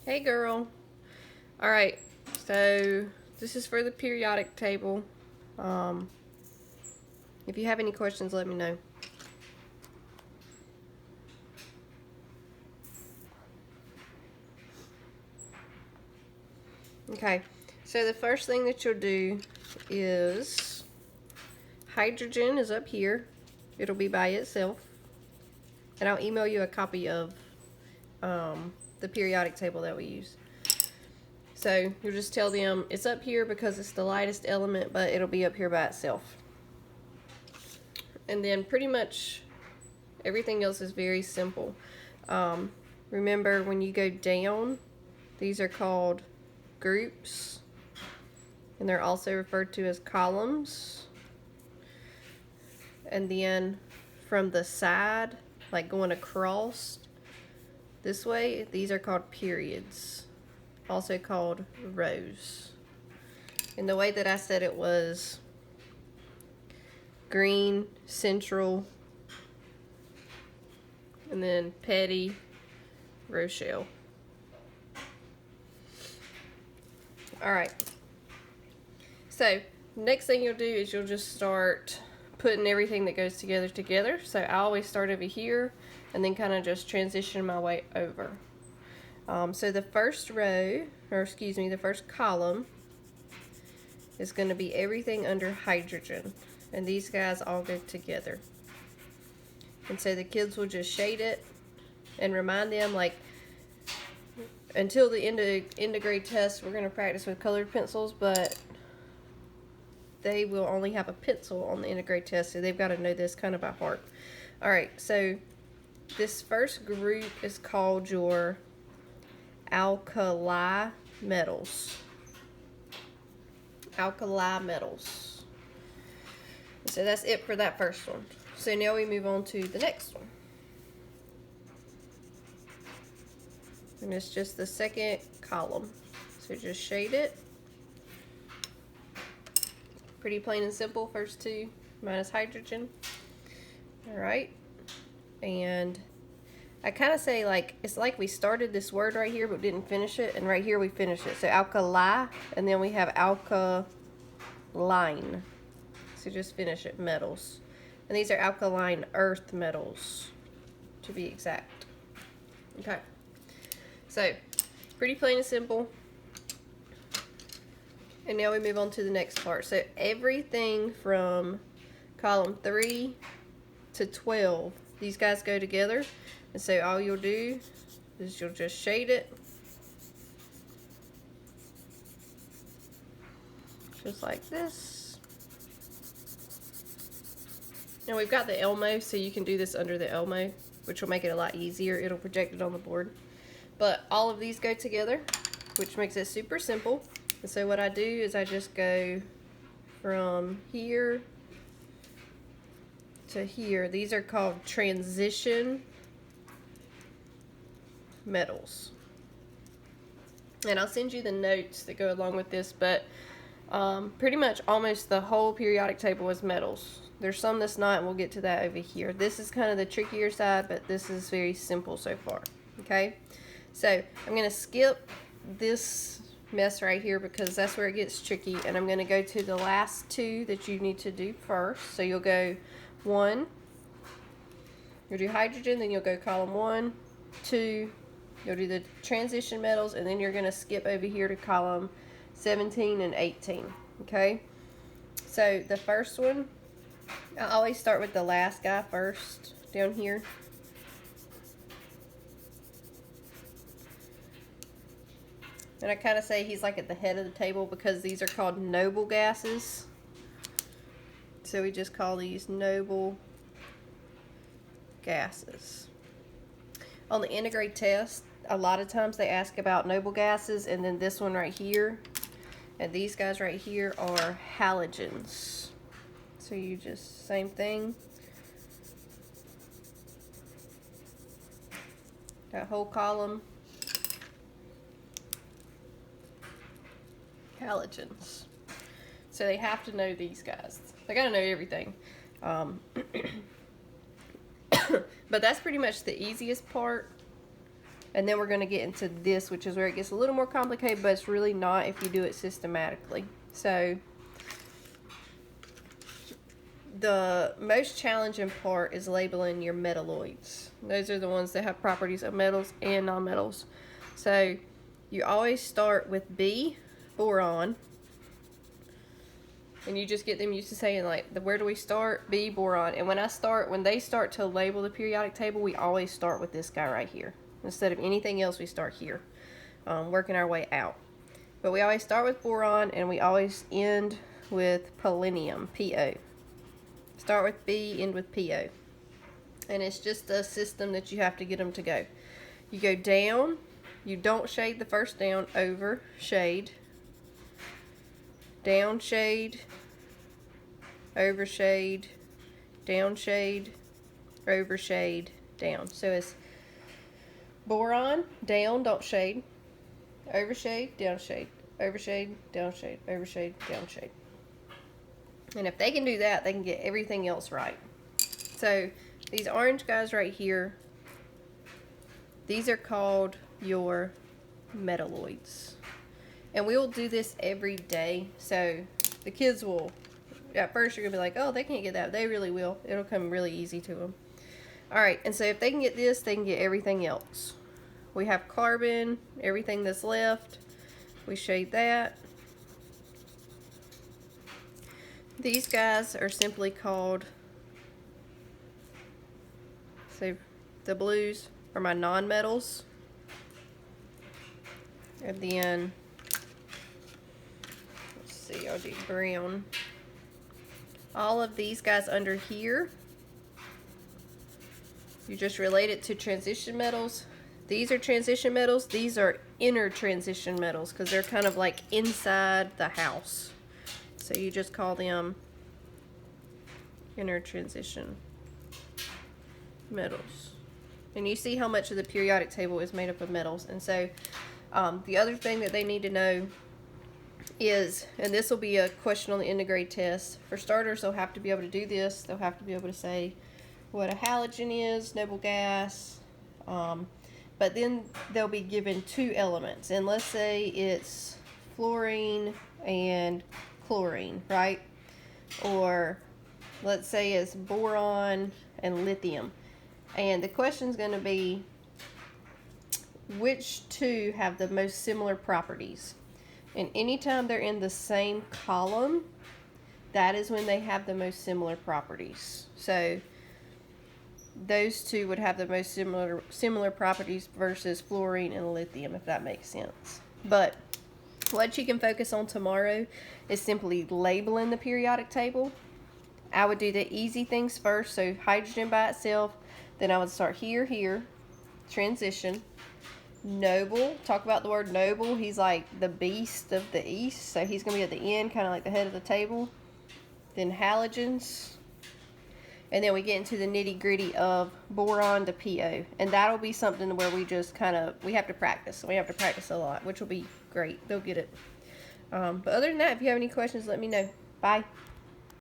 Hey girl. Alright, so this is for the periodic table. Um, if you have any questions, let me know. Okay, so the first thing that you'll do is hydrogen is up here. It'll be by itself. And I'll email you a copy of the periodic table that we use. So you'll just tell them it's up here because it's the lightest element, but it'll be up here by itself. And then pretty much everything else is very simple. Remember, when you go down, these are called groups, and they're also referred to as columns. And then from the side, like going across this way, these are called periods, also called rows. And the way that I said it was green, central, and then petty, Rochelle. Alright. So, next thing you'll do is you'll just start putting everything that goes together. So I always start over here and then kind of just transition my way over. So the first row, or excuse me, the first column is going to be everything under hydrogen. And these guys all go together. And so the kids will just shade it and remind them, like, until the end of grade test, we're going to practice with colored pencils, but they will only have a pencil on the end of grade test, so they've got to know this kind of by heart. Alright, so this first group is called your alkali metals. Alkali metals. So that's it for that first one. So now we move on to the next one. And it's just the second column. So just shade it. Pretty plain and simple, first two minus hydrogen. Alright. And I kind of say, like, it's like we started this word right here but didn't finish it, and right here we finish it. So alkali, and then we have alkaline. So just finish it, metals. And these are alkaline earth metals, to be exact. Okay. So, pretty plain and simple. And now we move on to the next part. So everything from column 3 to 12, these guys go together. And so all you'll do is you'll just shade it. Just like this. Now we've got the Elmo, so you can do this under the Elmo, which will make it a lot easier. It'll project it on the board. But all of these go together, which makes it super simple. And so what I do is I just go from here to here. These are called transition metals. And I'll send you the notes that go along with this, but pretty much almost the whole periodic table is metals. There's some that's not, and we'll get to that over here. This is kind of the trickier side, but this is very simple so far. Okay? So I'm going to skip this mess right here because that's where it gets tricky, and I'm going to go to the last two that you need to do first. So you'll go 1, you'll do hydrogen, then you'll go column 1, 2, you'll do the transition metals, and then you're going to skip over here to column 17 and 18. Okay? So the first one, I always start with the last guy first down here. And I kind of say he's like at the head of the table because these are called noble gases. So we just call these noble gases. On the end of grade test, a lot of times they ask about noble gases, and then this one right here, and these guys right here are halogens. So you just, same thing. That whole column. Halogens. So they have to know these guys. They gotta know everything. But that's pretty much the easiest part. And then we're going to get into this, which is where it gets a little more complicated, but it's really not if you do it systematically. So the most challenging part is labeling your metalloids. Those are the ones that have properties of metals and nonmetals. So you always start with B, boron. And you just get them used to saying, like, where do we start? B, boron. And when they start to label the periodic table, we always start with this guy right here. Instead of anything else, we start here, working our way out. But we always start with boron, and we always end with polonium, PO. Start with B, end with PO. And it's just a system that you have to get them to go. You go down, you don't shade the first down, over, shade, down shade, over shade, down shade, over shade, down. So it's boron, down, don't shade, over shade, down shade, over shade, down shade, over shade, down shade. And if they can do that, they can get everything else right. So these orange guys right here, these are called your metalloids. And we will do this every day. So the kids will, at first you're going to be like, oh, they can't get that. They really will. It'll come really easy to them. All right, and so if they can get this, they can get everything else. We have carbon, everything that's left. We shade that. These guys are simply called, so the blues are my nonmetals. And then, let's see, I'll do brown. All of these guys under here, you just relate it to transition metals. These are transition metals. These are inner transition metals because they're kind of like inside the house. So you just call them inner transition metals. And you see how much of the periodic table is made up of metals. And so the other thing that they need to know is, and this will be a question on the end of grade test, for starters they'll have to be able to do this. They'll have to be able to say what a halogen is, noble gas, but then they'll be given two elements, and let's say it's fluorine and chlorine, right? Or let's say it's boron and lithium, and the question's going to be which two have the most similar properties. And anytime they're in the same column, that is when they have the most similar properties. So those two would have the most similar properties versus fluorine and lithium, if that makes sense. But what you can focus on tomorrow is simply labeling the periodic table. I would do the easy things first, so hydrogen by itself, then I would start here, transition. Noble, talk about the word noble. He's like the beast of the east, so he's going to be at the end, kind of like the head of the table. Then halogens, and then we get into the nitty gritty of boron to PO, and that'll be something where we just we have to practice. We have to practice a lot, which will be great. They'll get it. But other than that, if you have any questions, let me know. Bye.